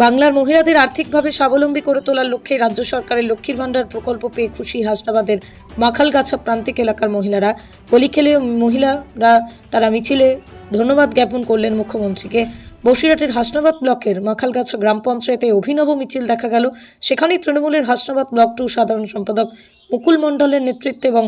বাংলার মহিলাদের আর্থিকভাবে স্বাবলম্বী করে তোলার লক্ষ্যে রাজ্য সরকারের লক্ষ্মীর ভান্ডার প্রকল্প পেয়ে খুশি হাসনাবাদের মাখালগাছা প্রান্তিক এলাকার মহিলারা। হোলি খেলে মহিলারা তারা মিছিলে ধন্যবাদ জ্ঞাপন করলেন মুখ্যমন্ত্রীকে। বসিরহাটের হাসনাবাদ ব্লকের মাখালগাছা গ্রাম পঞ্চায়েতে অভিনব মিছিল দেখা গেল। সেখানেই তৃণমূলের হাসনাবাদ ব্লক 2 সাধারণ সম্পাদক মুকুল মণ্ডলের নেতৃত্বে এবং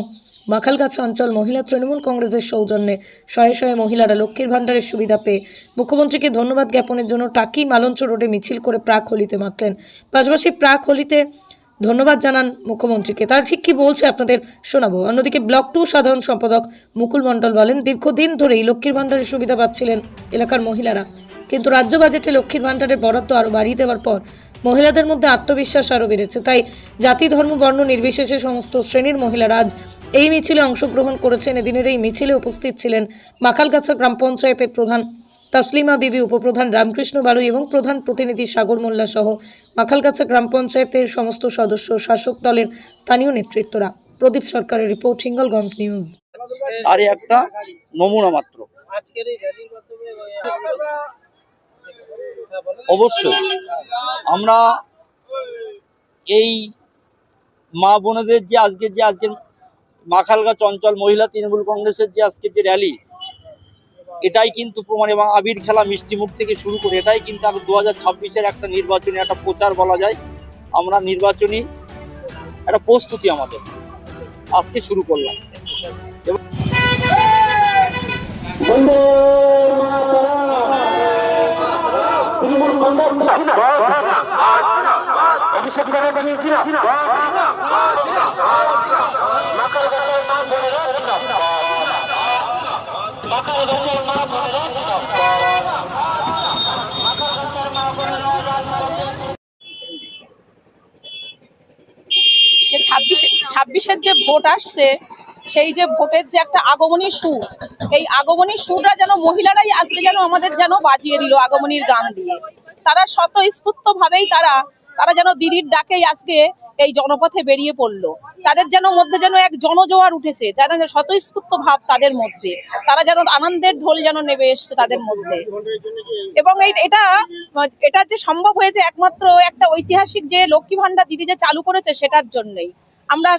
মাখালগাছা অঞ্চল মহিলা তৃণমূল কংগ্রেসের সৌজন্যে শয়ে শয়ে মহিলারা লক্ষ্মীর ভান্ডারের সুবিধা পেয়ে মুখ্যমন্ত্রীকে ধন্যবাদ জ্ঞাপনের জন্য টাকি মালঞ্চ রোডে মিছিল করে প্রাক হোলিতে মাতলেন। পাশাপাশি প্রাক হোলিতে ধন্যবাদ জানান মুখ্যমন্ত্রীকে। তারা ঠিক কী বলছে আপনাদের শোনাবো। অন্যদিকে ব্লক 2 সাধারণ সম্পাদক মুকুল মণ্ডল বলেন, দীর্ঘদিন ধরেই লক্ষ্মীর ভান্ডারের সুবিধা পাচ্ছিলেন এলাকার মহিলারা, কিন্তু রাজ্য বাজেটে লক্ষ্মীর ভান্ডারের বরাদ্দ আরও বাড়িয়ে দেওয়ার পর মহিলাদের মধ্যে আত্মবিশ্বাস আরও বেড়েছে। তাই জাতি ধর্ম বর্ণ নির্বিশেষে সমস্ত শ্রেণীর মহিলারা আজ এই মিছিলে অংশগ্রহণ করেছেন। এদিনের এই মিছিলে উপস্থিত ছিলেন মাখালগাছা গ্রাম পঞ্চায়েতের প্রধান তসলিমা বিবি, উপপ্রধান রামকৃষ্ণ বালুই এবং প্রধান প্রতিনিধি সাগর মোল্লা সহ মাখালগাছা গ্রাম পঞ্চায়েতের সমস্ত সদস্য, শাসক দলের স্থানীয় নেতৃত্বরা। প্রদীপ সরকারের রিপোর্ট, হিঙ্গলগঞ্জ নিউজ। আর একটা নমুনা মাত্র। অবশ্যই আমরা এই মা বোনেদের যে আজকে মাখালগাছা অঞ্চল মহিলা তৃণমূল কংগ্রেসের যে আজকে যে র্যালি, এটাই কিন্তু প্রমাণ, এবং আবির খেলা মিষ্টি মুখ থেকে শুরু করে এটাই কিন্তু 2026-এর একটা নির্বাচনী একটা প্রচার বলা যায়। আমরা নির্বাচনী একটা প্রস্তুতি আমাদের আজকে শুরু করলাম। যে 26-এর যে ভোট আসছে, সেই যে ভোটের যে একটা আগমনী সুর, এই আগমনী সুরটা যেন মহিলারাই আজকে যেন আমাদের যেন বাজিয়ে দিল আগমনীর গান দিয়ে। তারা স্বতঃস্ফূর্ত ভাবেই তারা যেন দিদির ডাকেই আজকে এই জনপথে বেরিয়ে পড়লো। তাদের যেন মধ্যে যেন এক জনজোয়ার উঠেছে, যেন স্বতঃস্ফূর্ত ভাব তাদের মধ্যে, তারা যেন আনন্দের ঢোল যেন নেমে এসছে তাদের মধ্যে। এবং এটা যে সম্ভব হয়েছে একমাত্র একটা ঐতিহাসিক যে লক্ষ্মী ভান্ডার দিদি যে চালু করেছে সেটার জন্যই। আমরা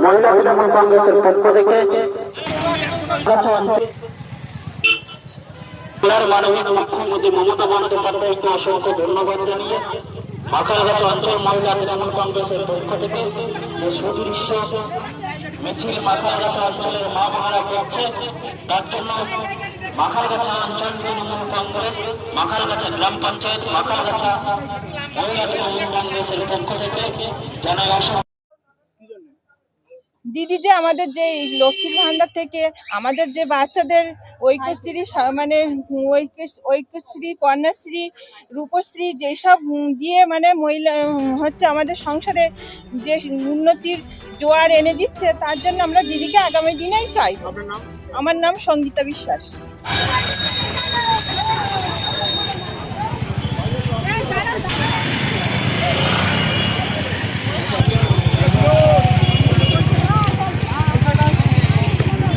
মহিলা তৃণমূল কংগ্রেসের পক্ষ থেকে মাননীয় মুখ্যমন্ত্রী মমতা বন্দ্যোপাধ্যায়কে অসংখ্য ধন্যবাদ জানিয়ে মাখালগাছা অঞ্চল মহিলা তৃণমূল কংগ্রেসের পক্ষ থেকে যে সুদৃশ্য মিছিল মাখালগাছা অঞ্চলের মা বোনেরা করছে, তার জন্য মাখালগাছা অঞ্চল তৃণমূল কংগ্রেস, মাখালগাছা গ্রাম পঞ্চায়েত, মাখালগাছা মহিলা তৃণমূল কংগ্রেসের পক্ষ থেকে জানাই অসংখ্য। দিদি যে আমাদের যে লক্ষ্মীর ভান্ডার থেকে আমাদের যে বাচ্চাদের ঐক্যশ্রী মানে ঐক্যশ্রী, কন্যাশ্রী, রূপশ্রী যেসব দিয়ে মানে মহিলা হচ্ছে আমাদের সংসারে যে উন্নতির জোয়ার এনে দিচ্ছে, তার জন্য আমরা দিদিকে আগামী দিনেই চাই। আমার নাম সঙ্গীতা বিশ্বাস।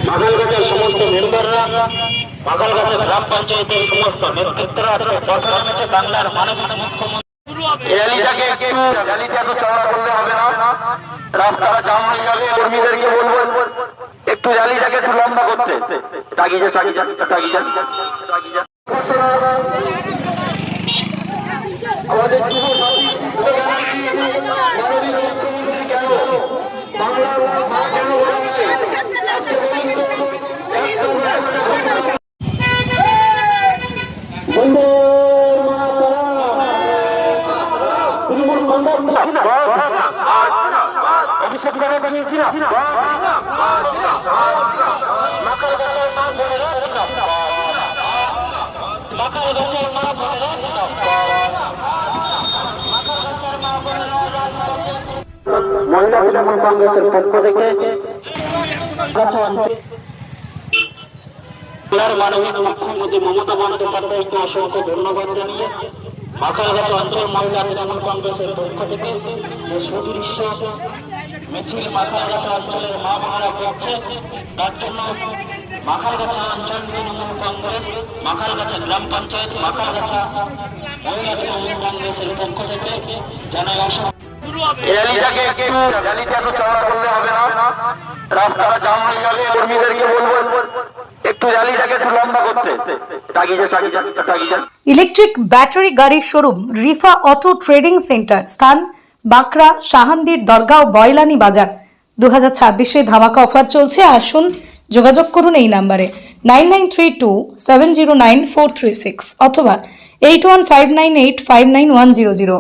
মাখালগাছার সমস্ত মেম্বাররা, মাখালগাছা গ্রাম পঞ্চায়েতের সমস্ত নেতৃত্বরা বাংলার মাননীয় মুখ্যমন্ত্রী র্যালিটাকে এত চওড়া করলে হবে না, রাস্তাটা জাম হয়ে যাবে। কর্মীদেরকে বলবো একটু র্যালিটাকে একটু লম্বা করতে। আমাদের অভিষেক বানিয়েছি না মাখালগাছার মা বোনেরা, মাখালগাছার মা বোনেরা, মহিলা তৃণমূল কংগ্রেসের পক্ষ থেকে মাননীয় মুখ্যমন্ত্রী মমতা বন্দ্যোপাধ্যায়কে অসংখ্য ধন্যবাদ জানিয়ে মাখালগাছা অঞ্চল মহিলা তৃণমূল কংগ্রেসের পক্ষ থেকে যে সুদৃশ্য মিছিল মাখালগাছা অঞ্চলের মা বোনেরা করছে, তার জন্য মাখালগাছা অঞ্চল তৃণমূল কংগ্রেস, মাখালগাছা গ্রাম পঞ্চায়েত, মাখালগাছা মহিলা তৃণমূল কংগ্রেসের পক্ষ থেকে জানাই র্যালিটাকে এত চওড়া করলে হবে না, রাস্তাটা জাম হয়ে যাবে। কর্মীদেরকে বলবো একটু র্যালিটাকে একটু লম্বা করতে। ইলেকট্রিক ব্যাটারি গাড়ির showroom Rifa auto trading centre, স্থান বাঁকড়া, শাহান্দির দরগাঁও, বয়লানি বাজার। 2026-এ ধামাকা অফার চলছে, আসুন যোগাযোগ করুন এই নাম্বারে 9932709436 অথবা 8159859100।